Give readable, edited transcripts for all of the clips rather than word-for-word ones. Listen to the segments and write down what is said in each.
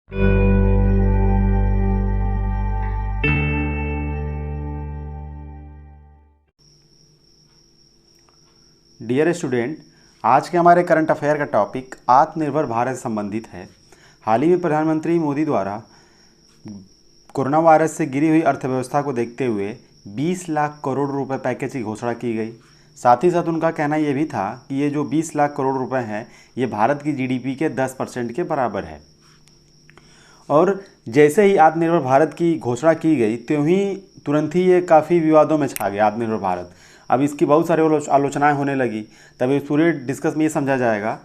Dear student, आज के हमारे करंट अफेयर का टॉपिक आत्मनिर्भर भारत से संबंधित है। हाल ही में प्रधानमंत्री मोदी द्वारा कोरोना वायरस से गिरी हुई अर्थव्यवस्था को देखते हुए 20 लाख करोड़ रुपए पैकेज की घोषणा की गई। साथ ही साथ उनका कहना यह भी था कि ये जो 20 लाख करोड़ रुपए हैं, ये भारत की जीडीपी के 10% के बराबर है। और जैसे ही आत्मनिर्भर भारत की घोषणा की गई, त्यों ही तुरंत ही ये काफ़ी विवादों में छा गया आत्मनिर्भर भारत। अब इसकी बहुत सारी आलोचनाएं होने लगी। तभी इस पूरे डिस्कस में ये समझा जाएगा,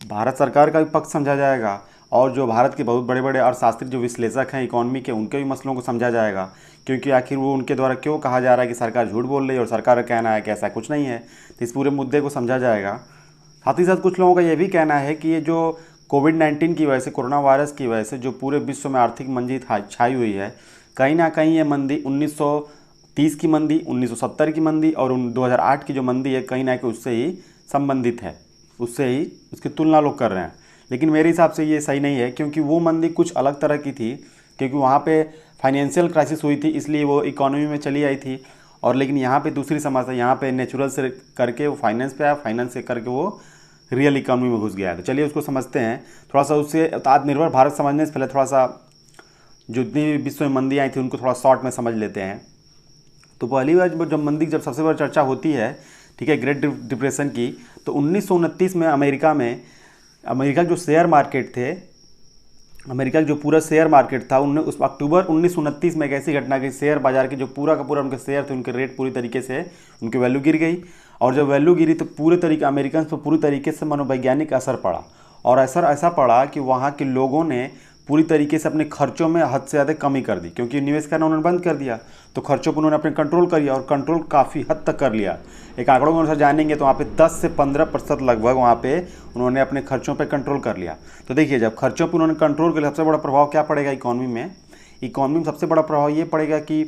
भारत सरकार का भी पक्ष समझा जाएगा और जो भारत के बहुत बड़े बड़े अर्थशास्त्री जो विश्लेषक हैं इकोनॉमी के, उनके भी मसलों को समझा जाएगा। क्योंकि आखिर वो उनके द्वारा क्यों कहा जा रहा है कि सरकार झूठ बोल रही है और सरकार का कहना है कि ऐसा कुछ नहीं है। तो इस पूरे मुद्दे को समझा जाएगा। साथ ही साथ कुछ लोगों का ये भी कहना है कि ये जो कोविड-19 की वजह से, कोरोना वायरस की वजह से जो पूरे विश्व में आर्थिक मंदी छाई हुई है, कहीं ना कहीं ये मंदी 1930 की मंदी, 1970 की मंदी और 2008 की जो मंदी है, कहीं ना कहीं उससे ही संबंधित है, उससे ही उसकी तुलना लोग कर रहे हैं। लेकिन मेरे हिसाब से ये सही नहीं है, क्योंकि वो मंदी कुछ अलग तरह की थी। क्योंकि वहाँ पे फाइनेंशियल क्राइसिस हुई थी, इसलिए वो इकोनॉमी में चली आई थी। और लेकिन यहाँ पे दूसरी समस्या, यहाँ पे नेचुरल से करके वो फाइनेंस पे आया, फाइनेंस से करके वो रियल इकोनॉमी में घुस गया है। तो चलिए उसको समझते हैं थोड़ा सा। उससे आत्मनिर्भर भारत समझने से पहले थोड़ा सा जो जितनी भी विश्व में मंदी आई थी उनको थोड़ा शॉर्ट में समझ लेते हैं। तो पहली बार जब मंदी जब सबसे बड़ी चर्चा होती है, ठीक है, ग्रेट डिप्रेशन की, तो 1929 में अमेरिका जो शेयर मार्केट थे, अमेरिका का जो पूरा शेयर मार्केट था, उस अक्टूबर 1929 में एक ऐसी घटना की, शेयर बाजार के जो पूरा का पूरा उनके शेयर थे, उनके रेट पूरी तरीके से, उनकी वैल्यू गिर गई। और जब वैल्यू गिरी तो पूरे तरीके अमेरिकन पर पूरी तरीके से मनोवैज्ञानिक असर पड़ा। और असर ऐसा पड़ा कि वहाँ के लोगों ने पूरी तरीके से अपने खर्चों में हद से ज़्यादा कमी कर दी, क्योंकि निवेश करना उन्होंने बंद कर दिया। तो खर्चों पर उन्होंने अपने कंट्रोल कर लिया और कंट्रोल काफ़ी हद तक कर लिया। एक आंकड़ों के अनुसार जानेंगे तो वहाँ पे 10 से 15% लगभग वहाँ पे उन्होंने अपने खर्चों पे कंट्रोल कर लिया। तो देखिए, जब खर्चों पे उन्होंने कंट्रोल कर लिया, सबसे बड़ा प्रभाव क्या पड़ेगा इकॉनमी में? इकॉनमी में सबसे बड़ा प्रभाव ये पड़ेगा कि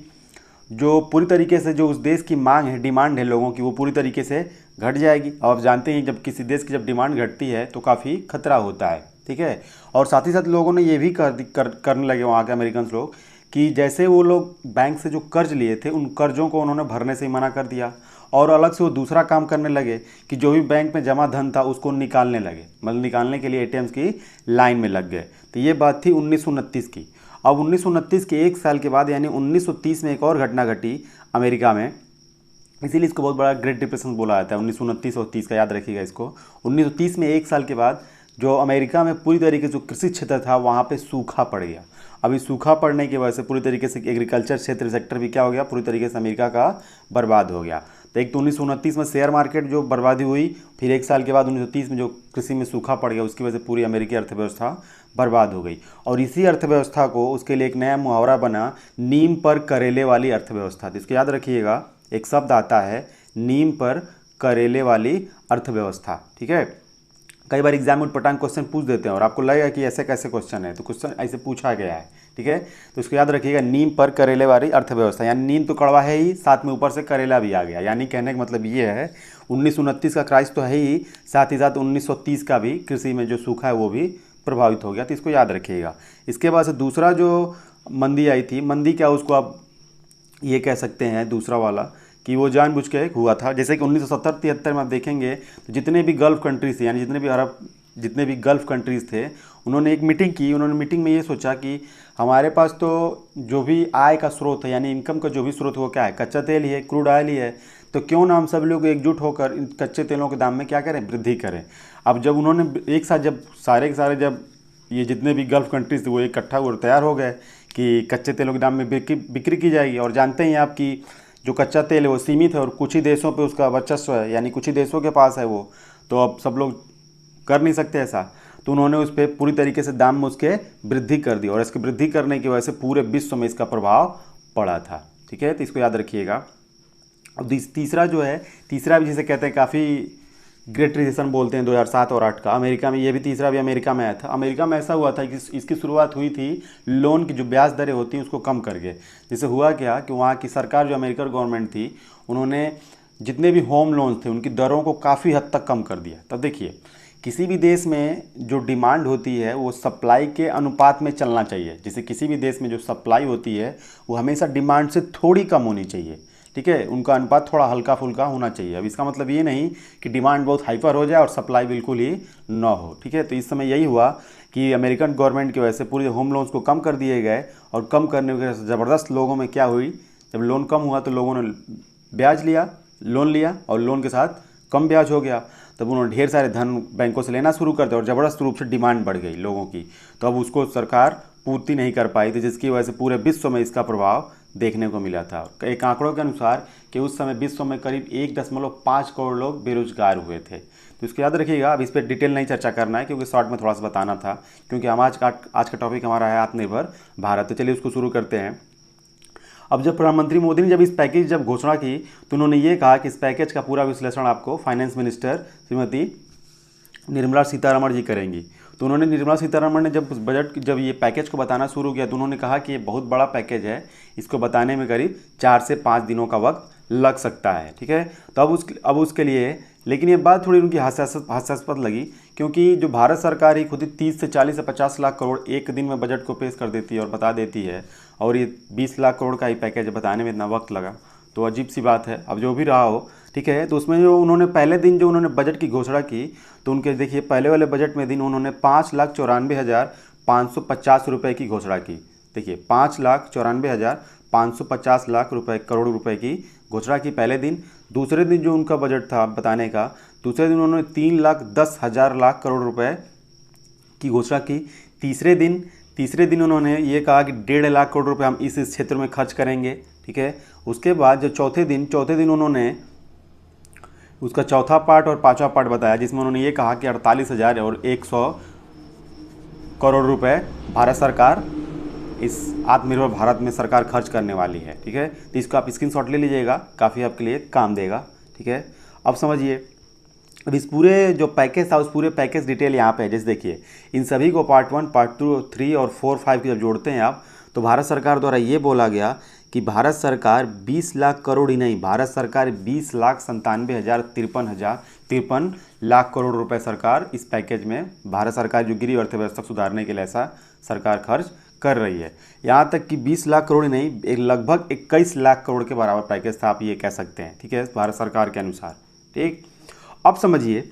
जो पूरी तरीके से जो उस देश की मांग है, डिमांड है लोगों की, वो पूरी तरीके से घट जाएगी। और आप जानते हैं जब किसी देश की जब डिमांड घटती है तो काफ़ी खतरा होता है, ठीक है। और साथ ही साथ लोगों ने ये भी करने लगे वहाँ के अमेरिकन लोग कि जैसे वो लोग बैंक से जो कर्ज लिए थे, उन कर्जों को उन्होंने भरने से ही मना कर दिया। और अलग से वो दूसरा काम करने लगे कि जो भी बैंक में जमा धन था उसको निकालने लगे, मतलब निकालने के लिए एटीएम्स की लाइन में लग गए। तो ये बात थी 1929 की। अब 1929 के एक साल के बाद यानी 1930 में एक और घटना घटी अमेरिका में, इसीलिए इसको बहुत बड़ा ग्रेट डिप्रेशन बोला जाता है। 1929 और 30 का याद रखिएगा इसको। 1930 में एक साल के बाद जो अमेरिका में पूरी तरीके से जो कृषि क्षेत्र था वहाँ पे सूखा पड़ गया। अभी सूखा पड़ने की वजह से पूरी तरीके से एग्रीकल्चर सेक्टर भी क्या हो गया, पूरी तरीके से अमेरिका का बर्बाद हो गया। तो एक तो 1929 में शेयर मार्केट जो बर्बादी हुई, फिर एक साल के बाद 1930 में जो कृषि में सूखा पड़ गया, उसकी वजह से पूरी अमेरिकी अर्थव्यवस्था बर्बाद हो गई। और इसी अर्थव्यवस्था को, उसके लिए एक नया मुहावरा बना, नीम पर करेले वाली अर्थव्यवस्था। तो इसको याद रखिएगा, एक शब्द आता है नीम पर करेले वाली अर्थव्यवस्था, ठीक है। कई बार एग्जाम में पटांग क्वेश्चन पूछ देते हैं और आपको लगेगा कि ऐसे कैसे क्वेश्चन है, तो क्वेश्चन ऐसे पूछा गया है, ठीक है। तो इसको याद रखिएगा, नीम पर करेले वाली अर्थव्यवस्था। यानी नीम तो कड़वा है ही, साथ में ऊपर से करेला भी आ गया। यानी कहने का मतलब ये है 1929 का क्राइसिस तो है ही, साथ ही साथ 1930 का भी कृषि में जो सूखा है वो भी प्रभावित हो गया। तो इसको याद रखिएगा। इसके बाद से दूसरा जो मंदी आई थी, मंदी क्या उसको आप ये कह सकते हैं दूसरा वाला, कि वो जानबूझ के हुआ था। जैसे कि 1970-73 में आप देखेंगे तो जितने भी गल्फ़ कंट्रीज थे, यानी जितने भी गल्फ़ कंट्रीज़ थे, उन्होंने एक मीटिंग की। उन्होंने मीटिंग में ये सोचा कि हमारे पास तो जो भी आय का स्रोत है, यानी इनकम का जो भी स्रोत है, वो क्या है, कच्चा तेल ही है, क्रूड ऑयल ही है। तो क्यों ना हम सब लोग एकजुट होकर इन कच्चे तेलों के दाम में क्या करें, वृद्धि करें। अब जब उन्होंने एक साथ जब सारे के सारे जब ये जितने भी गल्फ़ कंट्रीज थे वो इकट्ठा हुए, तैयार हो गए कि कच्चे तेलों के दाम में बिक्री की जाएगी। और जानते हैं आप कि जो कच्चा तेल है वो सीमित है और कुछ ही देशों पे उसका वर्चस्व है, यानी कुछ ही देशों के पास है वो, तो अब सब लोग कर नहीं सकते ऐसा। तो उन्होंने उस पर पूरी तरीके से दाम में उसके वृद्धि कर दी और इसकी वृद्धि करने की वजह से पूरे विश्व में इसका प्रभाव पड़ा था, ठीक है। तो इसको याद रखिएगा। अब तीसरा जो है, तीसरा भी जिसे कहते हैं काफ़ी ग्रेट रिसेशन बोलते हैं 2007 और 8 का, अमेरिका में, ये भी तीसरा भी अमेरिका में आया था। अमेरिका में ऐसा हुआ था कि इसकी शुरुआत हुई थी लोन की जो ब्याज दरें होती हैं उसको कम करके। जिससे हुआ क्या कि वहाँ की सरकार, जो अमेरिकन गवर्नमेंट थी, उन्होंने जितने भी होम लोन्स थे उनकी दरों को काफ़ी हद तक कम कर दिया। तब देखिए किसी भी देश में जो डिमांड होती है वो सप्लाई के अनुपात में चलना चाहिए। जैसे किसी भी देश में जो सप्लाई होती है वो हमेशा डिमांड से थोड़ी कम होनी चाहिए, ठीक है, उनका अनुपात थोड़ा हल्का फुल्का होना चाहिए। अब इसका मतलब ये नहीं कि डिमांड बहुत हाइपर हो जाए और सप्लाई बिल्कुल ही ना हो, ठीक है। तो इस समय यही हुआ कि अमेरिकन गवर्नमेंट की वजह से पूरे होम लोन्स को कम कर दिए गए, और कम करने की वजह से ज़बरदस्त लोगों में क्या हुई, जब लोन कम हुआ तो लोगों ने ब्याज लिया, लोन लिया, और लोन के साथ कम ब्याज हो गया, तब उन्होंने ढेर सारे धन बैंकों से लेना शुरू कर दिया और ज़बरदस्त रूप से डिमांड बढ़ गई लोगों की। तो अब उसको सरकार पूर्ति नहीं कर पाई थी, जिसकी वजह से पूरे विश्व में इसका प्रभाव देखने को मिला था। एक आंकड़ों के अनुसार कि उस समय विश्व में करीब 1.5 करोड़ लोग बेरोजगार हुए थे। तो इसको याद रखिएगा। अब इस पर डिटेल नहीं चर्चा करना है क्योंकि शॉर्ट में थोड़ा सा बताना था, क्योंकि हम आज का टॉपिक हमारा है आत्मनिर्भर भारत। तो चलिए उसको शुरू करते हैं। अब जब प्रधानमंत्री मोदी ने जब इस पैकेज जब घोषणा की तो उन्होंने ये कहा कि इस पैकेज का पूरा विश्लेषण आपको फाइनेंस मिनिस्टर श्रीमती निर्मला सीतारमण जी करेंगी। तो उन्होंने निर्मला सीतारमण ने जब ये पैकेज को बताना शुरू किया तो उन्होंने कहा कि ये बहुत बड़ा पैकेज है, इसको बताने में करीब 4 से 5 दिनों का वक्त लग सकता है, ठीक है। तो अब उसके लिए, लेकिन ये बात थोड़ी उनकी हास्यास्पद लगी, क्योंकि जो भारत सरकार ही खुद ही 30 से 40 से 50 लाख करोड़ एक दिन में बजट को पेश कर देती है और बता देती है, और ये 20 लाख करोड़ का ही पैकेज बताने में इतना वक्त लगा, तो अजीब सी बात है। अब जो भी रहा हो, ठीक है। तो उसमें जो उन्होंने पहले दिन जो उन्होंने बजट की घोषणा की, तो उनके देखिए पहले वाले बजट में दिन उन्होंने 5,94,550 रुपये की घोषणा की। देखिए 5,94,550 करोड़ रुपए की घोषणा की पहले दिन। दूसरे दिन जो उनका बजट था बताने का, दूसरे दिन उन्होंने 3,10,000 करोड़ रुपए की घोषणा की। तीसरे दिन उन्होंने ये कहा कि 1.5 लाख करोड़ रुपए हम इस क्षेत्र में खर्च करेंगे, ठीक है। उसके बाद जो चौथे दिन उन्होंने उसका चौथा पार्ट और पांचवा पार्ट बताया, जिसमें उन्होंने ये कहा कि 48,100 करोड़ रुपए भारत सरकार इस आत्मनिर्भर भारत में सरकार खर्च करने वाली है, ठीक है। तो इसको आप स्क्रीनशॉट ले लीजिएगा, काफ़ी आपके लिए काम देगा, ठीक है। अब समझिए, अब इस पूरे जो पैकेज था उस पूरे पैकेज डिटेल यहाँ पे है। जैसे देखिए इन सभी को पार्ट 1, पार्ट 2, 3 और 4, 5 की जब जोड़ते हैं आप, तो भारत सरकार द्वारा ये बोला गया कि भारत सरकार 20 लाख करोड़ ही नहीं, भारत सरकार 20,97,53 लाख करोड़ रुपए सरकार इस पैकेज में भारत सरकार जो गिरी अर्थव्यवस्था सुधारने के लिए ऐसा सरकार खर्च कर रही है। यहाँ तक कि 20 लाख करोड़ ही नहीं, एक लगभग 21 लाख करोड़ के बराबर पैकेज था, आप ये कह सकते हैं, ठीक है, भारत सरकार के अनुसार, ठीक। अब समझिए,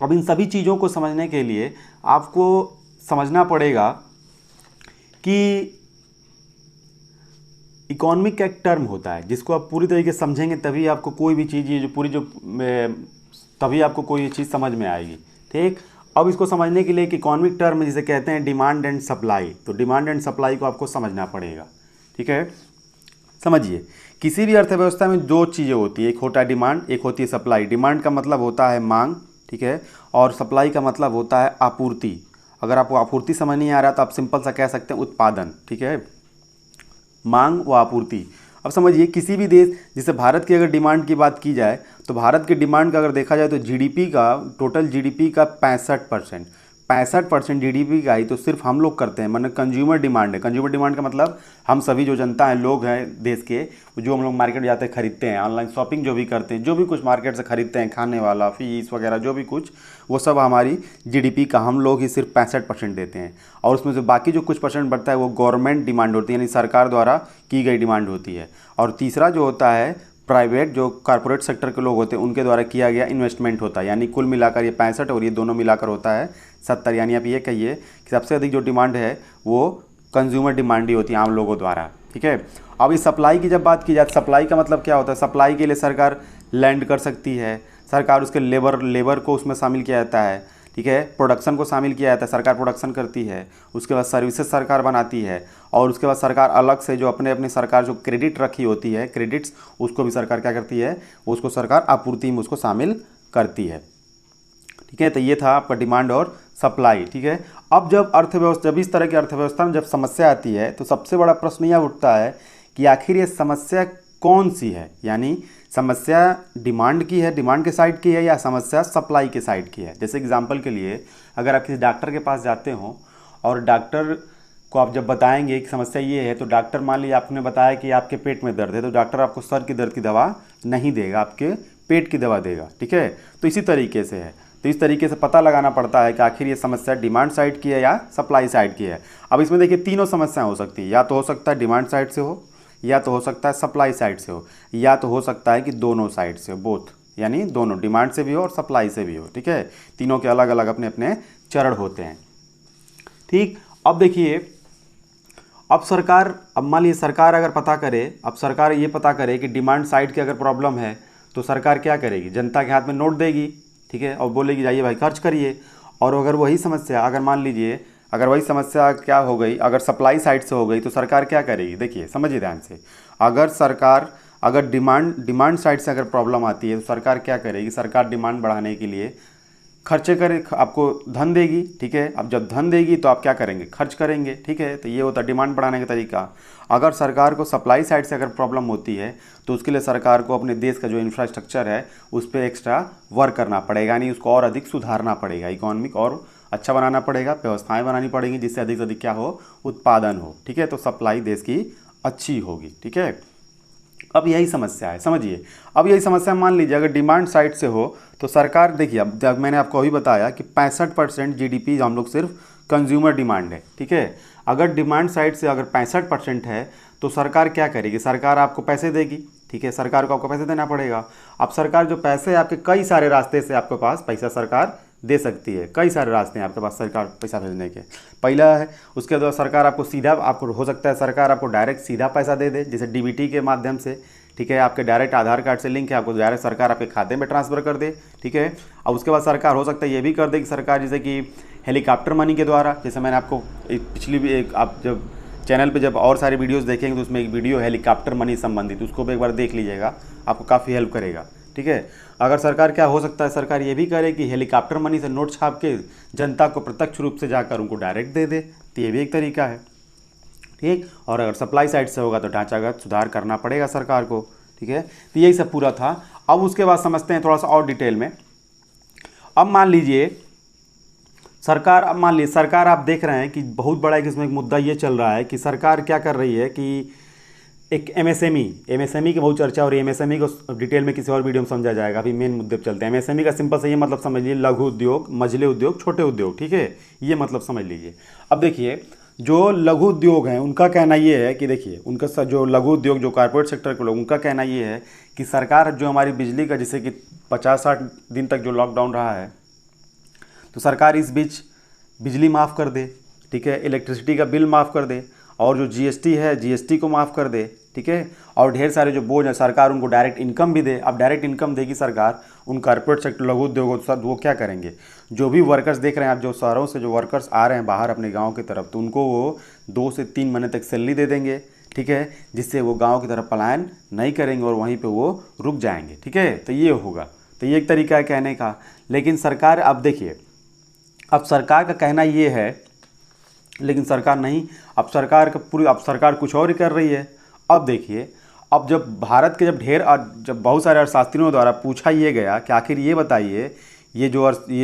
अब इन सभी चीज़ों को समझने के लिए आपको समझना पड़ेगा कि इकोनॉमिक का एक टर्म होता है जिसको आप पूरी तरीके से समझेंगे तभी आपको कोई भी चीज़, ये जो पूरी जो तभी आपको कोई चीज़ समझ में आएगी, ठीक। अब इसको समझने के लिए एक इकोनॉमिक टर्म जिसे कहते हैं डिमांड एंड सप्लाई, तो डिमांड एंड सप्लाई को आपको समझना पड़ेगा, ठीक है। समझिए, किसी भी अर्थव्यवस्था में दो चीज़ें होती है, एक होता है डिमांड, एक होती है सप्लाई। डिमांड का मतलब होता है मांग, ठीक है, और सप्लाई का मतलब होता है आपूर्ति। अगर आपको आपूर्ति समझ नहीं आ रहा तो आप सिंपल सा कह सकते हैं उत्पादन, ठीक है, मांग व आपूर्ति। अब समझिए, किसी भी देश, जैसे भारत की अगर डिमांड की बात की जाए तो भारत की डिमांड का अगर देखा जाए तो जीडीपी का, टोटल जीडीपी का 65% जीडीपी का ही तो सिर्फ हम लोग करते हैं, मतलब कंज्यूमर डिमांड है। कंज्यूमर डिमांड का मतलब हम सभी जो जनता है, लोग हैं देश के, जो हम लोग मार्केट जाते हैं, खरीदते हैं, ऑनलाइन शॉपिंग जो भी करते हैं, जो भी कुछ मार्केट से खरीदते हैं, खाने वाला, फीस वगैरह जो भी कुछ, वो सब हमारी जीडीपी का हम लोग ही सिर्फ 65% देते हैं। और उसमें से बाकी जो कुछ परसेंट बढ़ता है वो गवर्नमेंट डिमांड होती है, यानी सरकार द्वारा की गई डिमांड होती है। और तीसरा जो होता है प्राइवेट, जो कॉर्पोरेट सेक्टर के लोग होते हैं उनके द्वारा किया गया इन्वेस्टमेंट होता है। यानी कुल मिलाकर ये 65 और ये दोनों मिलाकर होता है 70। यानी आप ये कहिए कि सबसे अधिक जो डिमांड है वो कंज्यूमर डिमांड ही होती है आम लोगों द्वारा, ठीक है। अब इस सप्लाई की जब बात की जाए, सप्लाई का मतलब क्या होता है? सप्लाई के लिए सरकार लैंड कर सकती है, सरकार उसके लेबर को उसमें शामिल किया जाता है, ठीक है, प्रोडक्शन को शामिल किया जाता है, सरकार प्रोडक्शन करती है, उसके बाद सर्विसेज सरकार बनाती है, और उसके बाद सरकार अलग से जो अपने सरकार जो क्रेडिट रखी होती है, क्रेडिट्स, उसको भी सरकार क्या करती है, उसको सरकार आपूर्ति में उसको शामिल करती है, ठीक है। तो ये था आपका डिमांड और सप्लाई, ठीक है। अब जब इस तरह की अर्थव्यवस्था में जब समस्या आती है तो सबसे बड़ा प्रश्न यह उठता है कि आखिर ये समस्या कौन सी है, यानी समस्या डिमांड की है, डिमांड के साइड की है, या समस्या सप्लाई के साइड की है। जैसे एग्जांपल के लिए, अगर आप किसी डॉक्टर के पास जाते हो और डॉक्टर को आप जब बताएंगे कि समस्या ये है, तो डॉक्टर, मान लीजिए आपने बताया कि आपके पेट में दर्द है, तो डॉक्टर आपको सर की दर्द की दवा नहीं देगा, आपके पेट की दवा देगा, ठीक है। तो इसी तरीके से है। तो इस तरीके से पता लगाना पड़ता है कि आखिर ये समस्या डिमांड साइड की है या सप्लाई साइड की है। अब इसमें देखिए तीनों समस्याएं हो सकती है, या तो हो सकता है डिमांड साइड से हो, या तो हो सकता है सप्लाई साइड से हो, या तो हो सकता है कि दोनों साइड से हो, बोथ, यानी दोनों डिमांड से भी हो और सप्लाई से भी हो। ठीक है, तीनों के अलग अलग अपने अपने चरण होते हैं। ठीक, अब देखिए, अब मान लीजिए सरकार अगर पता करे, अब सरकार ये पता करे कि डिमांड साइड की अगर प्रॉब्लम है तो सरकार क्या करेगी, जनता के हाथ में नोट देगी, ठीक है, और बोलेगी जाइए भाई खर्च करिए। और अगर वही समस्या, अगर मान लीजिए अगर वही समस्या क्या हो गई, अगर सप्लाई साइड से हो गई तो सरकार क्या करेगी, देखिए समझिए ध्यान से। अगर डिमांड साइड से अगर प्रॉब्लम आती है तो सरकार क्या करेगी, सरकार डिमांड बढ़ाने के लिए खर्चे करे, आपको धन देगी। ठीक है, अब जब धन देगी तो आप क्या करेंगे, खर्च करेंगे। ठीक है, तो ये होता है डिमांड बढ़ाने का तरीका। अगर सरकार को सप्लाई साइड से अगर प्रॉब्लम होती है तो उसके लिए सरकार को अपने देश का जो इंफ्रास्ट्रक्चर है उस पर एक्स्ट्रा वर्क करना पड़ेगा, यानी उसको और अधिक सुधारना पड़ेगा, इकोनॉमिक और अच्छा बनाना पड़ेगा, व्यवस्थाएं बनानी पड़ेंगी जिससे अधिक से अधिक क्या हो, उत्पादन हो। ठीक है, तो सप्लाई देश की अच्छी होगी। ठीक है, अब यही समस्या है, समझिए। अब यही समस्या मान लीजिए अगर डिमांड साइड से हो तो सरकार, देखिए अब जब मैंने आपको अभी बताया कि 65% जीडीपी हम लोग सिर्फ कंज्यूमर डिमांड है। ठीक है, अगर डिमांड साइड से अगर 65% है तो सरकार क्या करेगी, सरकार आपको पैसे देगी। ठीक है, सरकार को आपको पैसे देना पड़ेगा। अब सरकार जो पैसे आपके कई सारे रास्ते से आपके पास पैसा सरकार दे सकती है, कई सारे रास्ते हैं आपके पास सरकार पैसा भेजने के। पहला है, उसके बाद सरकार आपको सीधा, आपको हो सकता है सरकार आपको डायरेक्ट सीधा पैसा दे दे, जैसे डीबीटी के माध्यम से। ठीक है, आपके डायरेक्ट आधार कार्ड से लिंक है, आपको डायरेक्ट सरकार आपके खाते में ट्रांसफ़र कर दे। ठीक है, और उसके बाद सरकार हो सकता है ये भी कर दे कि सरकार जैसे कि हेलीकॉप्टर मनी के द्वारा, जैसे मैंने आपको पिछली भी एक, आप जब चैनल पे जब और सारी वीडियोस देखेंगे तो उसमें एक वीडियो हेलीकॉप्टर मनी संबंधित, उसको भी एक बार देख लीजिएगा, आपको काफ़ी हेल्प करेगा। ठीक है, अगर सरकार क्या हो सकता है, सरकार ये भी करे कि हेलीकॉप्टर मनी से नोट छाप के जनता को प्रत्यक्ष रूप से जाकर उनको डायरेक्ट दे दे, तो ये भी एक तरीका है। ठीक, और अगर सप्लाई साइड से होगा तो ढांचागत सुधार करना पड़ेगा सरकार को। ठीक है, तो यही सब पूरा था। अब उसके बाद समझते हैं थोड़ा सा और डिटेल में। अब मान लीजिए सरकार, आप देख रहे हैं कि बहुत बड़ा एक इसमें एक मुद्दा ये चल रहा है कि सरकार क्या कर रही है कि एक एमएसएमई की बहुत चर्चा हो रही है। एमएसएमई को डिटेल में किसी और वीडियो में समझा जाएगा, अभी मेन मुद्दे पर चलते हैं। एमएसएमई का सिंपल से ये मतलब समझ लीजिए, लघु उद्योग, मझले उद्योग, छोटे उद्योग। ठीक है, ये मतलब समझ लीजिए। अब देखिए, जो लघु उद्योग हैं उनका कहना ये है कि देखिए, उनका जो लघु उद्योग, जो कॉर्पोरेट सेक्टर के लोग, उनका कहना ये है कि सरकार जो हमारी बिजली का, जैसे कि 50-60 दिन तक जो लॉकडाउन रहा है, तो सरकार इस बीच बिजली माफ़ कर दे। ठीक है, इलेक्ट्रिसिटी का बिल माफ़ कर दे, और जो जीएसटी है जीएसटी को माफ़ कर दे। ठीक है, और ढेर सारे जो बोझ है सरकार उनको डायरेक्ट इनकम भी दे। अब डायरेक्ट इनकम देगी सरकार उन कॉर्पोरेट सेक्टर लघु उद्योगों से, वो क्या करेंगे, जो भी वर्कर्स देख रहे हैं आप, जो शहरों से जो वर्कर्स आ रहे हैं बाहर अपने गाँव की तरफ, तो उनको वो 2 से 3 महीने तक सैलरी दे देंगे। ठीक है, जिससे वो गाँव की तरफ पलायन नहीं करेंगे और वहीं पर वो रुक जाएंगे। ठीक है, तो ये होगा, तो ये एक तरीका है कहने का। लेकिन सरकार, अब देखिए, अब सरकार का कहना ये है, लेकिन सरकार नहीं, अब सरकार कुछ और ही कर रही है। अब देखिए, अब जब भारत के जब बहुत सारे अर्थशास्त्रियों द्वारा पूछा ये गया कि आखिर ये बताइए, ये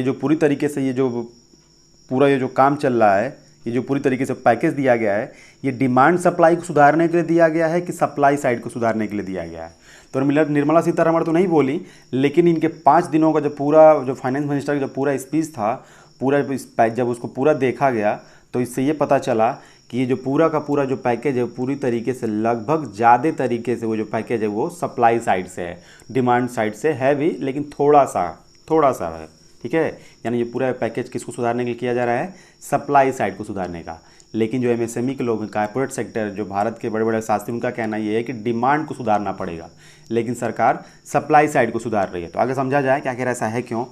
जो पूरी तरीके से ये जो काम चल रहा है, ये जो पूरी तरीके से पैकेज दिया गया है, ये डिमांड सप्लाई को सुधारने के लिए दिया गया है कि सप्लाई साइड को सुधारने के लिए दिया गया है। तो निर्मला सीतारमण तो नहीं बोली, लेकिन इनके 5 दिनों का जो फाइनेंस मिनिस्टर का जो पूरा स्पीच था, जब उसको पूरा देखा गया तो इससे ये पता चला कि ये जो पूरा का पूरा जो पैकेज है पूरी तरीके से, लगभग ज़्यादा तरीके से वो जो पैकेज है वो सप्लाई साइड से है, डिमांड साइड से है भी, लेकिन थोड़ा सा है। ठीक है, यानी ये पूरा पैकेज किसको सुधारने के लिए किया जा रहा है, सप्लाई साइड को सुधारने का। लेकिन जो एमएसएमई के लोग हैं, कॉर्पोरेट सेक्टर, जो भारत के बड़े बड़े शास्त्री, उनका कहना ये है कि डिमांड को सुधारना पड़ेगा, लेकिन सरकार सप्लाई साइड को सुधार रही है। तो आगे समझा जाए कि आखिर ऐसा है क्यों।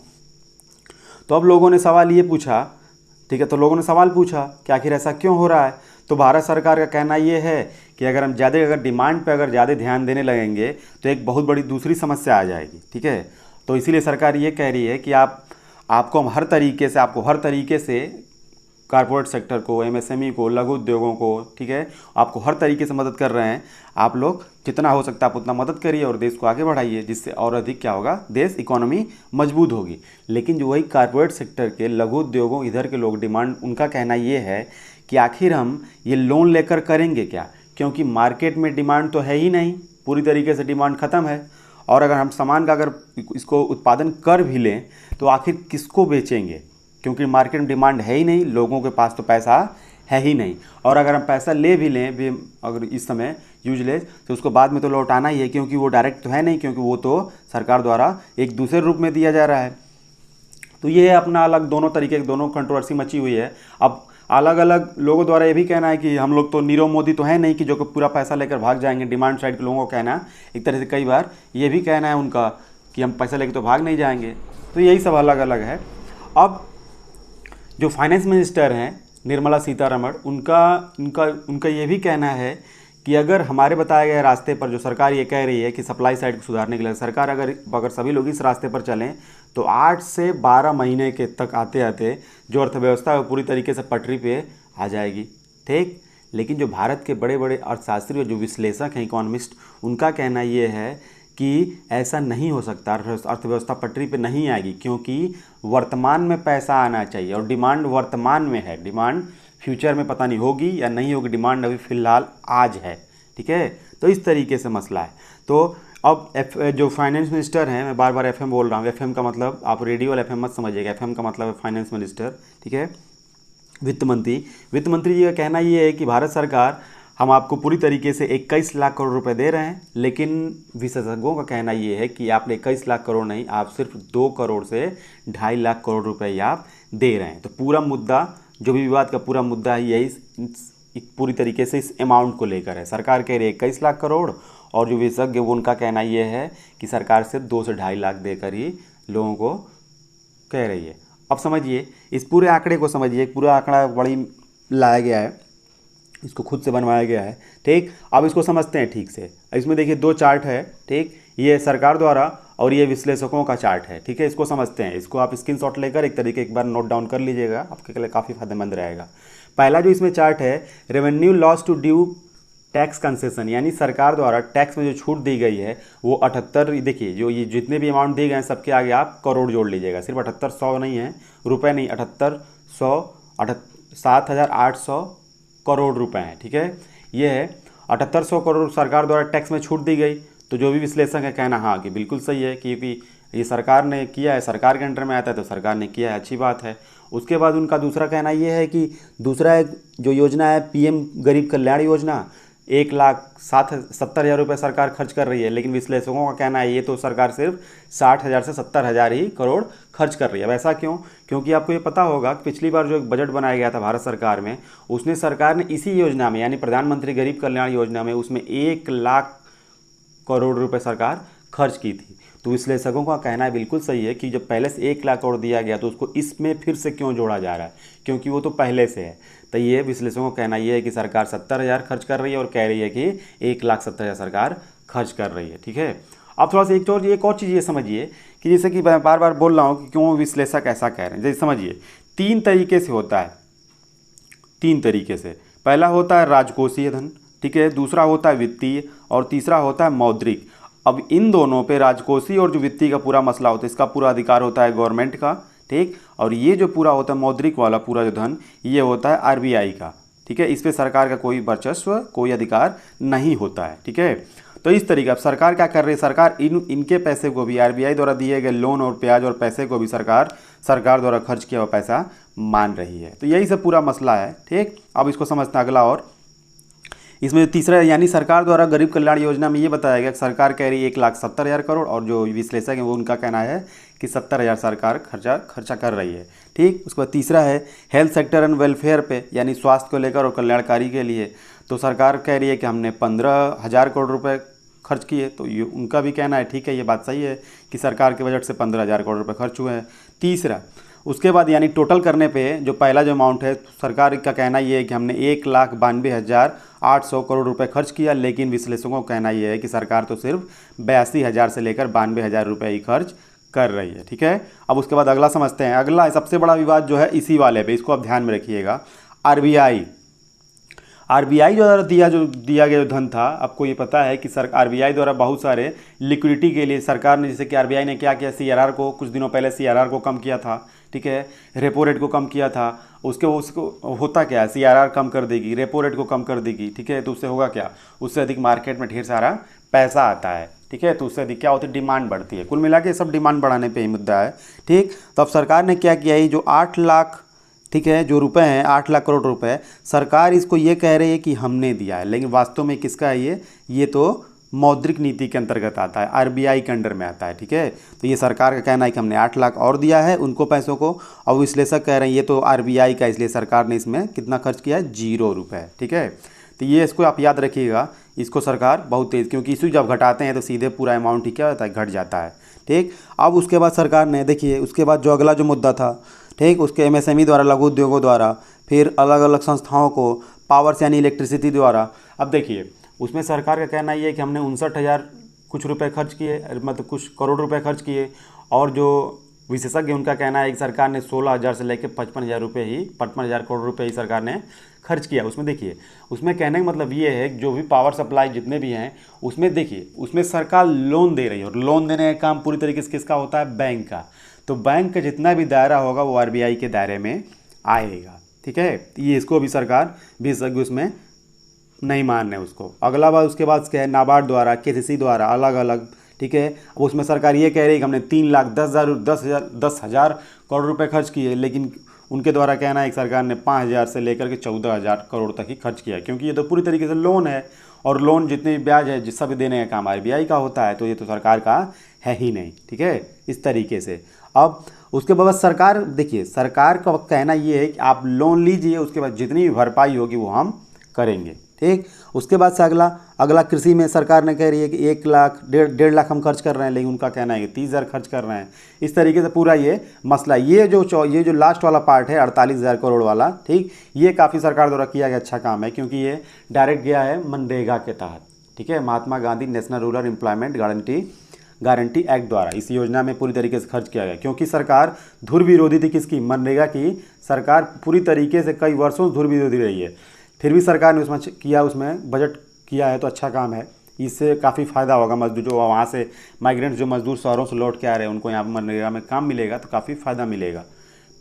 तो अब लोगों ने सवाल ये पूछा, ठीक है, तो लोगों ने सवाल पूछा कि आखिर ऐसा क्यों हो रहा है। तो भारत सरकार का कहना ये है कि अगर डिमांड पे अगर ज़्यादा ध्यान देने लगेंगे तो एक बहुत बड़ी दूसरी समस्या आ जाएगी। ठीक है, तो इसीलिए सरकार ये कह रही है कि आपको हर तरीके से कॉर्पोरेट सेक्टर को, एमएसएमई को, लघु उद्योगों को, ठीक है, आपको हर तरीके से मदद कर रहे हैं। आप लोग जितना हो सकता है आप उतना मदद करिए और देश को आगे बढ़ाइए, जिससे और अधिक क्या होगा, देश इकोनॉमी मजबूत होगी। लेकिन जो वही कॉर्पोरेट सेक्टर के लघु उद्योगों, इधर के लोग, डिमांड, उनका कहना ये है कि आखिर हम ये लोन लेकर करेंगे क्या, क्योंकि मार्केट में डिमांड तो है ही नहीं, पूरी तरीके से डिमांड ख़त्म है। और अगर हम सामान का अगर इसको उत्पादन कर भी लें तो आखिर किसको बेचेंगे, क्योंकि मार्केट में डिमांड है ही नहीं, लोगों के पास तो पैसा है ही नहीं। और अगर हम पैसा ले भी लें भी अगर इस समय यूजलेस, तो उसको बाद में तो लौटाना ही है, क्योंकि वो डायरेक्ट तो है नहीं, क्योंकि वो तो सरकार द्वारा एक दूसरे रूप में दिया जा रहा है। तो ये है अपना अलग दोनों तरीके की दोनों कंट्रोवर्सी मची हुई है। अब अलग अलग लोगों द्वारा ये भी कहना है कि हम लोग तो नीरव मोदी तो है नहीं कि जो कि पूरा पैसा लेकर भाग जाएंगे। डिमांड साइड के लोगों को कहना एक तरह से कई बार ये भी कहना है उनका कि हम पैसा लेकर तो भाग नहीं जाएंगे। तो यही सब अलग अलग है। अब जो फाइनेंस मिनिस्टर हैं निर्मला सीतारमण, उनका ये भी कहना है कि अगर हमारे बताए गए रास्ते पर जो सरकार ये कह रही है कि सप्लाई साइड को सुधारने के लिए सरकार अगर सभी लोग इस रास्ते पर चलें तो 8 से 12 महीने के तक आते आते जो अर्थव्यवस्था है वो पूरी तरीके से पटरी पे आ जाएगी। ठीक, लेकिन जो भारत के बड़े बड़े अर्थशास्त्री और जो विश्लेषक हैं इकोनॉमिस्ट, उनका कहना ये है कि ऐसा नहीं हो सकता, अर्थव्यवस्था पटरी पे नहीं आएगी, क्योंकि वर्तमान में पैसा आना चाहिए और डिमांड वर्तमान में है। डिमांड फ्यूचर में पता नहीं होगी या नहीं होगी, डिमांड अभी फ़िलहाल आज है। ठीक है, तो इस तरीके से मसला है। तो अब जो फाइनेंस मिनिस्टर हैं, मैं बार बार एफएम बोल रहा हूँ, एफएम का मतलब आप रेडियो वाला एफएम मत समझिएगा, एफएम का मतलब है फाइनेंस मिनिस्टर। ठीक है, वित्त मंत्री जी का कहना ये है कि भारत सरकार हम आपको पूरी तरीके से 21 लाख करोड़ रुपए दे रहे हैं, लेकिन विशेषज्ञों का कहना ये है कि आप 21 लाख करोड़ नहीं, आप सिर्फ 2 करोड़ से 2.5 लाख करोड़ रुपए ही आप दे रहे हैं। तो पूरा मुद्दा, जो भी विवाद का पूरा मुद्दा है यही पूरी तरीके से इस अमाउंट को लेकर है। सरकार कह रही है 21 लाख करोड़ और जो विशेषज्ञ वो उनका कहना ये है कि सरकार सिर्फ 2 से 2.5 लाख देकर ही लोगों को कह रही है। अब समझिए इस पूरे आंकड़े को समझिए, पूरा आंकड़ा बड़ी लाया गया है, इसको खुद से बनवाया गया है। ठीक, अब इसको समझते हैं ठीक से। इसमें देखिए 2 चार्ट है। ठीक, ये सरकार द्वारा और ये विश्लेषकों का चार्ट है। ठीक है, इसको समझते हैं। इसको आप स्क्रीनशॉट लेकर एक तरीके एक बार नोट डाउन कर लीजिएगा, आपके लिए काफ़ी फायदेमंद रहेगा। पहला जो इसमें चार्ट है, revenue loss to due tax concession, यानी सरकार द्वारा टैक्स में जो छूट दी गई है वो 78, देखिए जो ये जितने भी अमाउंट दिए गए हैं सबके आगे आप करोड़ जोड़ लीजिएगा, सिर्फ 7800 नहीं है, रुपए नहीं, 7,800 करोड़ रुपए हैं। ठीक है, ये है 7800 करोड़ सरकार द्वारा टैक्स में छूट दी गई। तो जो भी विश्लेषक है कहना हाँ कि बिल्कुल सही है कि ये सरकार ने किया है, सरकार के अंडर में आता है तो सरकार ने किया है, अच्छी बात है। उसके बाद उनका दूसरा कहना ये है कि दूसरा एक जो योजना है पीएम गरीब कल्याण योजना, 1,70,000 रुपये सरकार खर्च कर रही है, लेकिन विश्लेषकों का कहना है ये तो सरकार सिर्फ 60,000 से 70,000 ही करोड़ खर्च कर रही है। वैसा क्यों? क्योंकि आपको ये पता होगा कि पिछली बार जो एक बजट बनाया गया था भारत सरकार में, उसने सरकार ने इसी योजना में यानी प्रधानमंत्री गरीब कल्याण योजना में उसमें 1 लाख करोड़ रुपए सरकार खर्च की थी। तो विश्लेषकों का कहना है बिल्कुल सही है कि जब पहले से 1 लाख करोड़ दिया गया तो उसको इसमें फिर से क्यों जोड़ा जा रहा है, क्योंकि वो तो पहले से है। तो ये विश्लेषकों का कहना ये है कि सरकार 70,000 खर्च कर रही है और कह रही है कि 1,70,000 सरकार खर्च कर रही है। ठीक है, अब थोड़ा सा एक और चीज़ ये समझिए कि जैसे कि मैं बार बार बोल रहा हूँ कि क्यों विश्लेषक ऐसा कह रहे हैं। जैसे समझिए 3 तरीके से होता है, 3 तरीके से। पहला होता है राजकोषीय धन, ठीक है, दूसरा होता है वित्तीय और तीसरा होता है मौद्रिक। अब इन दोनों पे राजकोषीय और जो वित्तीय का पूरा मसला होता है इसका पूरा अधिकार होता है गवर्नमेंट का। ठीक, और ये जो पूरा होता है मौद्रिक वाला पूरा जो धन ये होता है आरबीआई का। ठीक है, इस पर सरकार का कोई वर्चस्व कोई अधिकार नहीं होता है। ठीक है, तो इस तरीके अब सरकार क्या कर रही है, सरकार इनके पैसे को भी आरबीआई द्वारा दिए गए लोन और ब्याज और पैसे को भी सरकार द्वारा खर्च किया हुआ पैसा मान रही है। तो यही सब पूरा मसला है। ठीक, अब इसको समझते हैं अगला। और इसमें तीसरा यानी सरकार द्वारा गरीब कल्याण योजना में ये बताया गया कि सरकार कह रही है 1,70,000 करोड़ और जो विश्लेषक है वो उनका कहना है कि 70,000 सरकार खर्चा कर रही है। ठीक, उसके बाद तीसरा है हेल्थ सेक्टर एंड वेलफेयर पे, यानी स्वास्थ्य को लेकर और कल्याणकारी के लिए। तो सरकार कह रही है कि हमने 15,000 करोड़ रुपए खर्च किए। तो ये उनका भी कहना है ठीक है, ये बात सही है कि सरकार के बजट से 15,000 करोड़ रुपए खर्च हुए हैं। तीसरा उसके बाद यानी टोटल करने पे जो पहला जो अमाउंट है सरकार का कहना ये है कि हमने 1,92,800 करोड़ रुपए खर्च किया, लेकिन विश्लेषकों का कहना ये है कि सरकार तो सिर्फ 82,000 से लेकर 92,000 रुपये ही खर्च कर रही है। ठीक है, अब उसके बाद अगला समझते हैं। अगला सबसे बड़ा विवाद जो है इसी वाले पे, इसको आप ध्यान में रखिएगा। आरबीआई द्वारा दिया गया धन था, आपको ये पता है कि आरबीआई द्वारा बहुत सारे लिक्विडिटी के लिए सरकार ने, जैसे कि आरबीआई ने क्या किया, सीआरआर को कुछ दिनों पहले सीआरआर को कम किया था। ठीक है, रेपो रेट को कम किया था। उसको होता क्या है, सीआरआर कम कर देगी, रेपो रेट को कम कर देगी। ठीक है, तो उससे होगा क्या, उससे अधिक मार्केट में ढेर सारा पैसा आता है। ठीक है, तो उससे अधिक क्या होती है, डिमांड बढ़ती है। कुल मिला के सब डिमांड बढ़ाने पे ही मुद्दा है। ठीक, तो अब सरकार ने क्या किया, ये जो 8 लाख, ठीक है, जो रुपए हैं 8 लाख करोड़ रुपए, सरकार इसको ये कह रही है कि हमने दिया है, लेकिन वास्तव में किसका है ये तो मौद्रिक नीति के अंतर्गत आता है, आरबीआई के अंडर में आता है। ठीक है, तो ये सरकार का कहना है कि हमने 8 लाख और दिया है उनको पैसों को, और विश्लेषक कह रहे हैं ये तो आरबीआई का, इसलिए सरकार ने इसमें कितना खर्च किया है, 0 रुपये। ठीक है, तो ये इसको आप याद रखिएगा, इसको सरकार बहुत तेज़, क्योंकि इसी जब घटाते हैं तो सीधे पूरा अमाउंट ही क्या होता है, घट जाता है। ठीक, अब उसके बाद सरकार ने देखिए, उसके बाद जो अगला जो मुद्दा था, ठीक, उसके एमएसएमई द्वारा, लघु उद्योगों द्वारा, फिर अलग अलग संस्थाओं को पावर्स यानी इलेक्ट्रिसिटी द्वारा। अब देखिए उसमें सरकार का कहना ये है कि हमने 59,000 कुछ रुपए खर्च किए, मतलब कुछ करोड़ रुपए खर्च किए, और जो विशेषज्ञ उनका कहना है कि सरकार ने 16,000 से लेकर 55,000 रुपये ही, 55,000 करोड़ रुपये ही सरकार ने खर्च किया। उसमें देखिए, उसमें कहने का मतलब ये है कि जो भी पावर सप्लाई जितने भी हैं उसमें देखिए, उसमें सरकार लोन दे रही है, और लोन देने का काम पूरी तरीके से किसका होता है, बैंक का। तो बैंक का जितना भी दायरा होगा वो आरबीआई के दायरे में आएगा। ठीक है, ये इसको भी सरकार विशेषज्ञ उसमें नहीं मान रहे उसको। अगला बात उसके बाद क्या है, नाबार्ड द्वारा, केसीसी द्वारा, अलग अलग। ठीक है, अब उसमें सरकार ये कह रही है कि हमने 3,10,000 करोड़ रुपए खर्च किए, लेकिन उनके द्वारा कहना है कि सरकार ने 5,000 से लेकर के 14,000 करोड़ तक ही खर्च किया, क्योंकि ये तो पूरी तरीके से लोन है, और लोन जितने भी ब्याज है जिस सब देने का काम आरबीआई का होता है, तो ये तो सरकार का है ही नहीं। ठीक है, इस तरीके से। अब उसके बाद सरकार, देखिए सरकार का कहना ये है कि आप लोन लीजिए, उसके बाद जितनी भी भरपाई होगी वो हम करेंगे। ठीक, उसके बाद से अगला कृषि में सरकार ने कह रही है कि 1 लाख 1.5 लाख हम खर्च कर रहे हैं, लेकिन उनका कहना है कि 30,000 खर्च कर रहे हैं। इस तरीके से पूरा ये मसला, ये जो लास्ट वाला पार्ट है 48,000 करोड़ वाला, ठीक, ये काफ़ी सरकार द्वारा किया गया अच्छा काम है, क्योंकि ये डायरेक्ट गया है मनरेगा के तहत। ठीक है, Mahatma Gandhi National Rural Employment Guarantee Act द्वारा इस योजना में पूरी तरीके से खर्च किया गया, क्योंकि सरकार धुर विरोधी थी किसकी, मनरेगा की। सरकार पूरी तरीके से कई वर्षों से धुर विरोधी रही है, फिर भी सरकार ने उसमें किया, उसमें बजट किया है, तो अच्छा काम है। इससे काफ़ी फ़ायदा होगा मजदूर, जो वहाँ से माइग्रेंट जो मजदूर शहरों से लौट के आ रहे हैं उनको यहाँ पर मनरेगा में काम मिलेगा, तो काफ़ी फ़ायदा मिलेगा।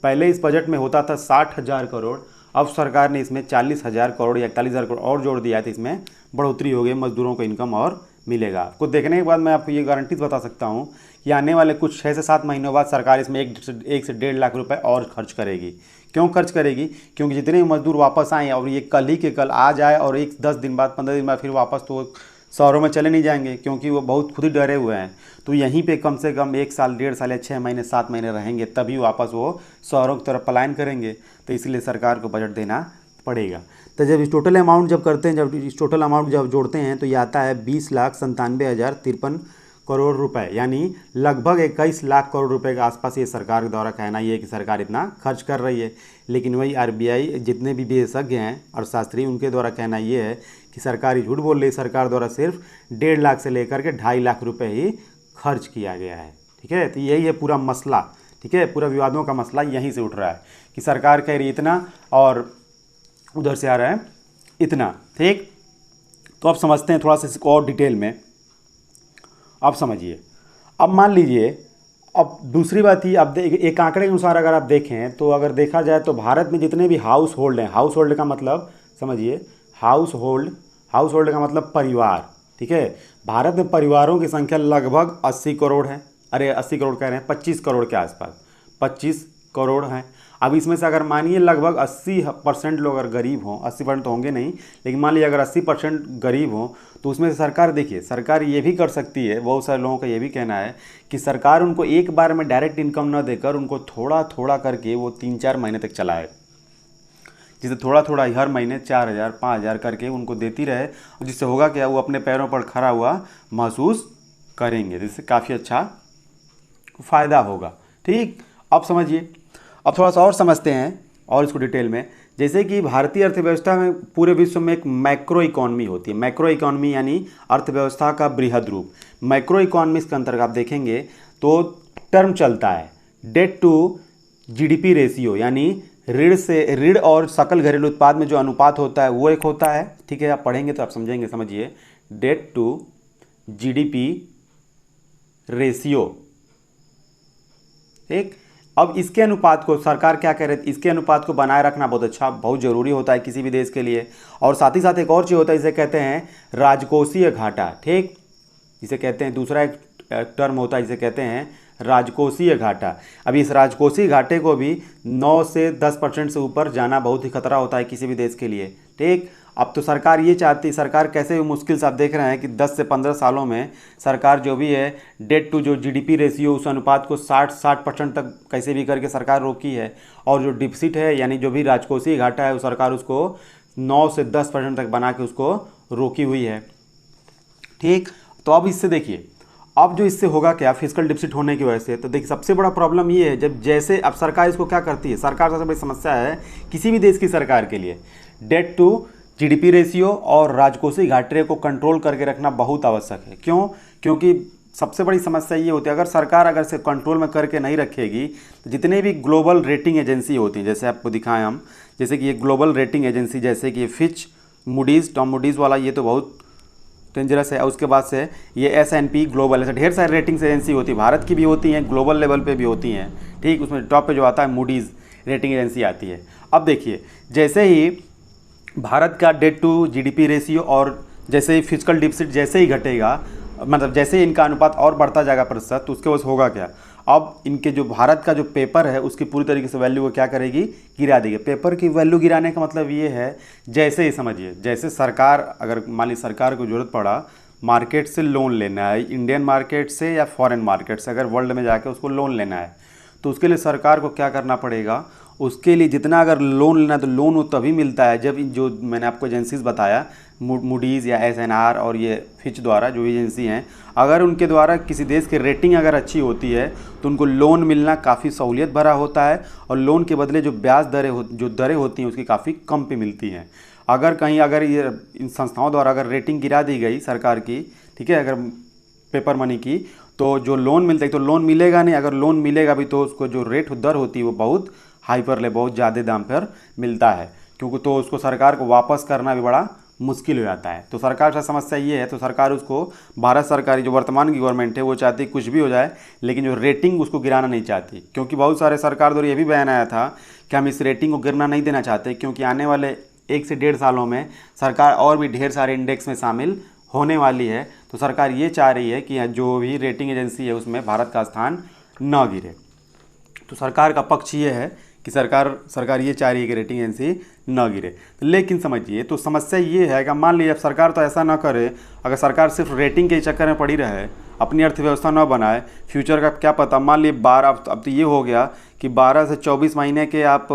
पहले इस बजट में होता था 60,000 करोड़, अब सरकार ने इसमें 40,000 करोड़ या 41,000 करोड़ और जोड़ दिया है, तो इसमें बढ़ोतरी हो गई, मजदूरों को इनकम और मिलेगा। आपको देखने के बाद मैं आपको ये गारंटी बता सकता हूँ कि आने वाले कुछ 6 से 7 महीनों बाद सरकार इसमें 1 से 1.5 लाख रुपए और खर्च करेगी। क्यों खर्च करेगी, क्योंकि जितने भी मजदूर वापस आए, और ये कल ही के कल आ जाए और 10 दिन बाद 15 दिन बाद फिर वापस, तो शहरों में चले नहीं जाएंगे, क्योंकि वो बहुत खुद ही डरे हुए हैं। तो यहीं पे कम से कम 1 साल 1.5 साल या 6 महीने 7 महीने रहेंगे, तभी वापस वो शहरों की तरफ पलायन करेंगे। तो इसलिए सरकार को बजट देना पड़ेगा। तो जब इस टोटल अमाउंट जब करते हैं, जब इस टोटल अमाउंट जब जोड़ते हैं, तो ये आता है 20,97,053 करोड़ रुपए, यानी लगभग 21 लाख करोड़ रुपए के आसपास ये सरकार के द्वारा कहना ये है कि सरकार इतना खर्च कर रही है। लेकिन वही आरबीआई जितने भी विशेषज्ञ हैं अर्थशास्त्री, उनके द्वारा कहना ये है कि सरकार ही झूठ बोल रही है, सरकार द्वारा सिर्फ 1.5 लाख से लेकर के 2.5 लाख रुपये ही खर्च किया गया है। ठीक है, तो यही है पूरा मसला। ठीक है, पूरा विवादों का मसला यहीं से उठ रहा है कि सरकार कह रही इतना और उधर से आ रहा है इतना। ठीक, तो अब समझते हैं थोड़ा सा इसको और डिटेल में। आप समझिए, अब मान लीजिए, अब दूसरी बात ही, अब एक आंकड़े के अनुसार अगर आप देखें, तो अगर देखा जाए तो भारत में जितने भी हाउस होल्ड हैं, हाउस होल्ड का मतलब समझिए, हाउस होल्ड का मतलब परिवार। ठीक है, भारत में परिवारों की संख्या लगभग 80 करोड़ है। अरे 80 करोड़ कह रहे हैं, 25 करोड़ के आसपास 25 करोड़ हैं। अब इसमें से अगर मानिए लगभग 80% लोग अगर गरीब हों, 80% तो होंगे नहीं, लेकिन मान लीजिए अगर 80% गरीब हों, तो उसमें से सरकार, देखिए सरकार ये भी कर सकती है, बहुत सारे लोगों का ये भी कहना है कि सरकार उनको एक बार में डायरेक्ट इनकम न देकर उनको थोड़ा थोड़ा करके वो 3-4 महीने तक चलाए, जिससे थोड़ा थोड़ा हर महीने 4,000 5,000 करके उनको देती रहे, जिससे होगा क्या, वो अपने पैरों पर खड़ा हुआ महसूस करेंगे, जिससे काफ़ी अच्छा फ़ायदा होगा। ठीक, अब समझिए, अब थोड़ा सा और समझते हैं और इसको डिटेल में। जैसे कि भारतीय अर्थव्यवस्था में पूरे विश्व में एक मैक्रो इकॉनमी होती है। मैक्रो इकॉनमी यानी अर्थव्यवस्था का बृहद रूप। मैक्रो इकॉनमी के अंतर्गत आप देखेंगे तो टर्म चलता है डेट टू जीडीपी रेशियो, यानी ऋण और सकल घरेलू उत्पाद में जो अनुपात होता है वो एक होता है। ठीक है, आप पढ़ेंगे तो आप समझेंगे। समझिए, डेट टू जीडीपी रेशियो। ठीक, अब इसके अनुपात को सरकार क्या कह रही है, इसके अनुपात को बनाए रखना बहुत अच्छा, बहुत ज़रूरी होता है किसी भी देश के लिए। और साथ ही साथ एक और चीज़ होता है, इसे कहते हैं राजकोषीय घाटा। ठीक, जिसे कहते हैं, दूसरा एक टर्म होता है जिसे कहते हैं राजकोषीय घाटा। अभी इस राजकोषीय घाटे को भी 9 से 10% से ऊपर जाना बहुत ही खतरा होता है किसी भी देश के लिए। ठीक, अब तो सरकार ये चाहती, सरकार कैसे मुश्किल से आप देख रहे हैं कि 10 से 15 सालों में सरकार जो भी है डेट टू जो जीडीपी रेशियो उस अनुपात को 60% तक कैसे भी करके सरकार रोकी है, और जो डिफिसिट है यानी जो भी राजकोषीय घाटा है वो सरकार उसको 9 से 10% तक बना के उसको रोकी हुई है। ठीक, तो अब इससे देखिए, अब जो इससे होगा क्या फिजिकल डिफिसिट होने की वजह से, तो देखिए सबसे बड़ा प्रॉब्लम ये है जब जैसे अब सरकार इसको क्या करती है, सरकार सबसे बड़ी समस्या है किसी भी देश की सरकार के लिए डेट टू जीडीपी रेशियो और राजकोषीय घाटे को कंट्रोल करके रखना बहुत आवश्यक है। क्यों? क्योंकि सबसे बड़ी समस्या ये होती है अगर सरकार अगर से कंट्रोल में करके नहीं रखेगी तो जितने भी ग्लोबल रेटिंग एजेंसी होती हैं, जैसे आपको दिखाएं हम, जैसे कि ये ग्लोबल रेटिंग एजेंसी जैसे कि फिच, मूडीज़, टॉम मूडीज़ वाला ये तो बहुत डेंजरस है, और उसके बाद से ये S&P ग्लोबल, ऐसे ढेर सारी रेटिंग्स एजेंसी होती है, भारत की भी होती हैं, ग्लोबल लेवल पे भी होती हैं। ठीक, उसमें टॉप पे जो आता है मूडीज़ रेटिंग एजेंसी आती है। अब देखिए जैसे ही भारत का डेट टू जीडीपी रेशियो और जैसे ही फिजिकल डिफिसिट जैसे ही घटेगा, मतलब जैसे ही इनका अनुपात और बढ़ता जाएगा प्रतिशत, तो उसके वजह से होगा क्या, अब इनके जो भारत का जो पेपर है उसकी पूरी तरीके से वैल्यू को क्या करेगी, गिरा देगी। पेपर की वैल्यू गिराने का मतलब ये है, जैसे ही समझिए जैसे सरकार, अगर मान ली सरकार को जरूरत पड़ा मार्केट से लोन लेना है, इंडियन मार्केट से या फॉरेन मार्केट से, अगर वर्ल्ड में जाके उसको लोन लेना है तो उसके लिए सरकार को क्या करना पड़ेगा, उसके लिए जितना अगर लोन लेना है तो लोन वो तभी मिलता है जब जो मैंने आपको एजेंसीज बताया मूडीज़ या SNR और ये फिच द्वारा जो एजेंसी हैं, अगर उनके द्वारा किसी देश की रेटिंग अगर अच्छी होती है तो उनको लोन मिलना काफ़ी सहूलियत भरा होता है, और लोन के बदले जो ब्याज दरें होती हैं उसकी काफ़ी कम पे मिलती हैं। अगर ये इन संस्थाओं द्वारा अगर रेटिंग गिरा दी गई सरकार की, ठीक है, अगर पेपर मनी की, तो जो लोन मिलता है तो लोन मिलेगा नहीं, अगर लोन मिलेगा भी तो उसको जो रेट दर होती है वो बहुत हाई पर बहुत ज़्यादा दाम पर मिलता है, क्योंकि तो उसको सरकार को वापस करना भी बड़ा मुश्किल हो जाता है। तो सरकार का समस्या ये है, तो सरकार उसको, भारत सरकार जो वर्तमान की गवर्नमेंट है वो चाहती कुछ भी हो जाए लेकिन जो रेटिंग उसको गिराना नहीं चाहती, क्योंकि बहुत सारे सरकार द्वारा ये भी बयान आया था कि हम इस रेटिंग को गिरना नहीं देना चाहते, क्योंकि आने वाले 1 से 1.5 सालों में सरकार और भी ढेर सारे इंडेक्स में शामिल होने वाली है। तो सरकार ये चाह रही है कि जो भी रेटिंग एजेंसी है उसमें भारत का स्थान न गिरे। तो सरकार का पक्ष ये है कि सरकार ये चाह रही है कि रेटिंग एजेंसी न गिरे। लेकिन समझिए, तो समस्या ये है कि मान लीजिए सरकार तो ऐसा ना करे, अगर सरकार सिर्फ रेटिंग के चक्कर में पड़ी रहे, अपनी अर्थव्यवस्था न बनाए, फ्यूचर का क्या पता, मान लीजिए 12, अब तो ये हो गया कि 12 से 24 महीने के आप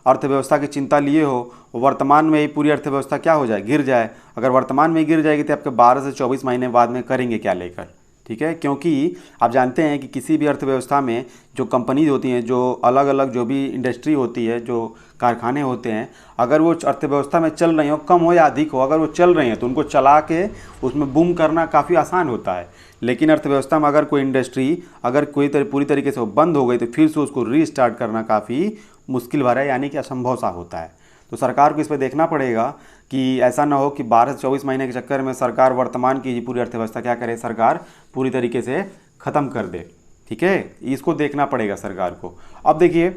अर्थव्यवस्था की चिंता लिए हो, वर्तमान में ही पूरी अर्थव्यवस्था क्या हो जाए, गिर जाए। अगर वर्तमान में गिर जाएगी तो आपके 12 से 24 महीने बाद में करेंगे क्या लेकर, ठीक है। क्योंकि आप जानते हैं कि किसी भी अर्थव्यवस्था में जो कंपनीज होती हैं, जो अलग अलग जो भी इंडस्ट्री होती है, जो कारखाने होते हैं, अगर वो अर्थव्यवस्था में चल रही हो, कम हो या अधिक हो, अगर वो चल रही हैं तो उनको चला के उसमें बूम करना काफ़ी आसान होता है। लेकिन अर्थव्यवस्था में अगर कोई इंडस्ट्री अगर पूरी तरीके से वो बंद हो गई तो फिर से उसको रीस्टार्ट करना काफ़ी मुश्किल भरा है, यानी कि असंभव सा होता है। तो सरकार को इस पर देखना पड़ेगा कि ऐसा ना हो कि 12 से 24 महीने के चक्कर में सरकार वर्तमान की पूरी अर्थव्यवस्था क्या करे, सरकार पूरी तरीके से ख़त्म कर दे, ठीक है। इसको देखना पड़ेगा सरकार को। अब देखिए,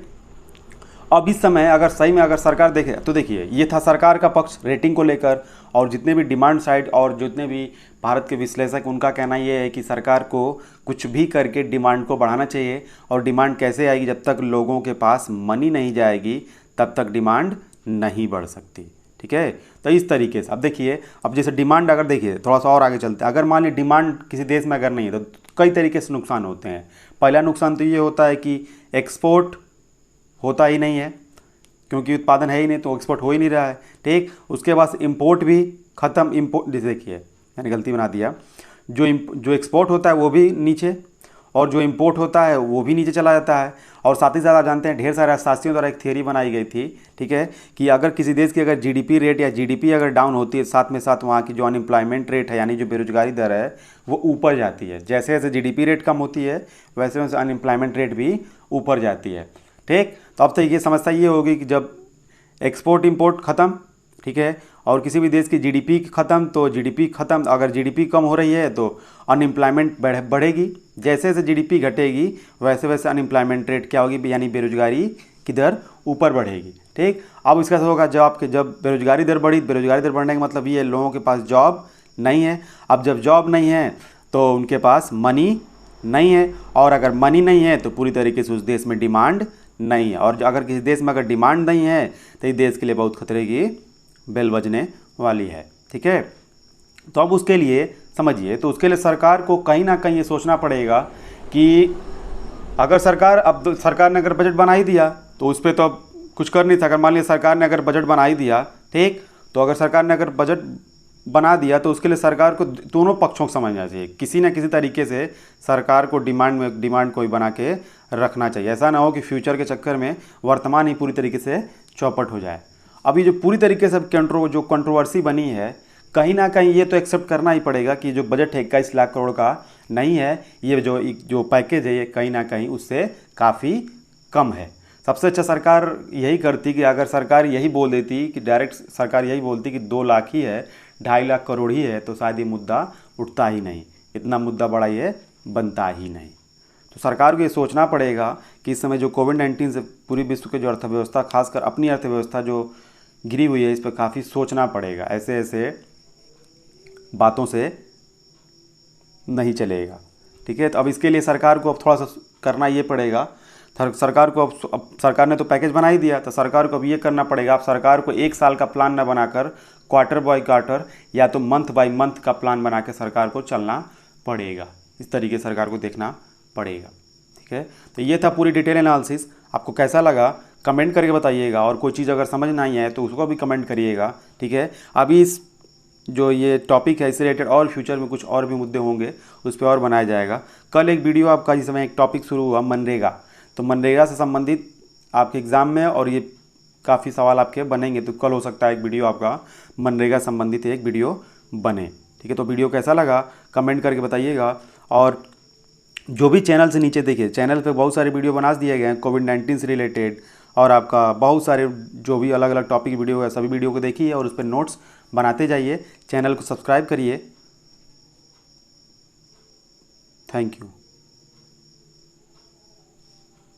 अब इस समय अगर सही में अगर सरकार देखे तो देखिए, ये था सरकार का पक्ष रेटिंग को लेकर, और जितने भी डिमांड साइड और जितने भी भारत के विश्लेषक, उनका कहना ये है कि सरकार को कुछ भी करके डिमांड को बढ़ाना चाहिए, और डिमांड कैसे आएगी, जब तक लोगों के पास मनी नहीं जाएगी तब तक डिमांड नहीं बढ़ सकती, ठीक है। तो इस तरीके से अब देखिए, अब जैसे डिमांड अगर देखिए थोड़ा सा और आगे चलते हैं, अगर मान लीजिए डिमांड किसी देश में अगर नहीं है तो कई तरीके से नुकसान होते हैं। पहला नुकसान तो ये होता है कि एक्सपोर्ट होता ही नहीं है, क्योंकि उत्पादन है ही नहीं तो एक्सपोर्ट हो ही नहीं रहा है, ठीक। उसके बाद इंपोर्ट भी ख़त्म, इंपोर्ट जैसे देखिए मैंने गलती बना दिया, जो एक्सपोर्ट होता है वो भी नीचे, और जो इंपोर्ट होता है वो भी नीचे चला जाता है। और साथ ही साथ आप जानते हैं ढेर सारे अर्थशास्त्रियों द्वारा एक थियरी बनाई गई थी, ठीक है, कि अगर किसी देश की अगर जीडीपी रेट या जीडीपी अगर डाउन होती है, साथ में साथ वहाँ की जो अनएम्प्लॉयमेंट रेट है यानी जो बेरोजगारी दर है वो ऊपर जाती है। जैसे जैसे जीडीपी रेट कम होती है वैसे वैसे अनएम्प्लॉयमेंट रेट भी ऊपर जाती है, ठीक। तो अब तो ये समस्या ये होगी कि जब एक्सपोर्ट इंपोर्ट ख़त्म, ठीक है, और किसी भी देश की जीडीपी ख़त्म, तो जीडीपी ख़त्म, अगर जीडीपी कम हो रही है तो अनएम्प्लॉयमेंट बढ़ेगी, जैसे जैसे जीडीपी घटेगी वैसे वैसे अनएम्प्लॉयमेंट रेट क्या होगी, यानी बेरोजगारी की दर ऊपर बढ़ेगी, ठीक। अब इसका होगा जब बेरोजगारी दर बढ़ी, बेरोजगारी दर बढ़ने का मतलब ये है लोगों के पास जॉब नहीं है। अब जब जॉब नहीं है तो उनके पास मनी नहीं है, और अगर मनी नहीं है तो पूरी तरीके से उस देश में डिमांड नहीं है, और अगर किसी देश में अगर डिमांड नहीं है तो इस देश के लिए बहुत खतरे की बेल बजने वाली है। ठीक है, तो अब उसके लिए समझिए, तो उसके लिए सरकार को कहीं ना कहीं ये सोचना पड़ेगा कि अगर सरकार ने अगर बजट बना ही दिया तो उस पर तो अब कुछ कर नहीं था। अगर मान लिया सरकार ने अगर बजट बना ही दिया, ठीक, तो अगर सरकार ने अगर बजट बना दिया तो उसके लिए सरकार को दोनों पक्षों को समझना चाहिए। किसी न किसी तरीके से सरकार को डिमांड कोई बना के रखना चाहिए। ऐसा ना हो कि फ्यूचर के चक्कर में वर्तमान ही पूरी तरीके से चौपट हो जाए। अभी जो पूरी तरीके से जो कंट्रोवर्सी बनी है, कहीं ना कहीं ये तो एक्सेप्ट करना ही पड़ेगा कि जो बजट है 21 लाख करोड़ का नहीं है, ये जो पैकेज है ये कहीं ना कहीं उससे काफ़ी कम है। सबसे अच्छा सरकार यही करती कि अगर सरकार यही बोल देती कि डायरेक्ट सरकार यही बोलती कि 2 लाख ही है, 2.5 लाख करोड़ ही है, तो शायद ये मुद्दा उठता ही नहीं, इतना मुद्दा बड़ा ये बनता ही नहीं। तो सरकार को ये सोचना पड़ेगा कि इस समय जो कोविड-19 से पूरी विश्व की जो अर्थव्यवस्था, खासकर अपनी अर्थव्यवस्था जो गिरी हुई है, इस पर काफ़ी सोचना पड़ेगा। ऐसे ऐसे बातों से नहीं चलेगा। ठीक है, तो अब इसके लिए सरकार को अब थोड़ा सा करना ये पड़ेगा। सरकार को अब सरकार ने तो पैकेज बना ही दिया, तो सरकार को अब ये करना पड़ेगा, अब सरकार को 1 साल का प्लान न बनाकर क्वार्टर बाय क्वार्टर या तो मंथ बाय मंथ का प्लान बना के सरकार को चलना पड़ेगा। इस तरीके से सरकार को देखना पड़ेगा। ठीक है, तो ये था पूरी डिटेल एनालिसिस। आपको कैसा लगा कमेंट करके बताइएगा, और कोई चीज़ अगर समझ नहीं आए तो उसको भी कमेंट करिएगा। ठीक है, अभी इस जो ये टॉपिक है इससे रिलेटेड और फ्यूचर में कुछ और भी मुद्दे होंगे, उस पर और बनाया जाएगा। कल एक वीडियो आपका, जिस समय एक टॉपिक शुरू हुआ मनरेगा, तो मनरेगा से संबंधित आपके एग्ज़ाम में और ये काफ़ी सवाल आपके बनेंगे, तो कल हो सकता है एक वीडियो आपका मनरेगा संबंधित एक वीडियो बने। ठीक है, तो वीडियो कैसा लगा कमेंट करके बताइएगा। और जो भी चैनल से नीचे देखिए, चैनल पे बहुत सारे वीडियो बना दिए गए हैं कोविड-19 से रिलेटेड, और आपका बहुत सारे जो भी अलग अलग टॉपिक वीडियो है, सभी वीडियो को देखिए और उस पर नोट्स बनाते जाइए। चैनल को सब्सक्राइब करिए। Thank you.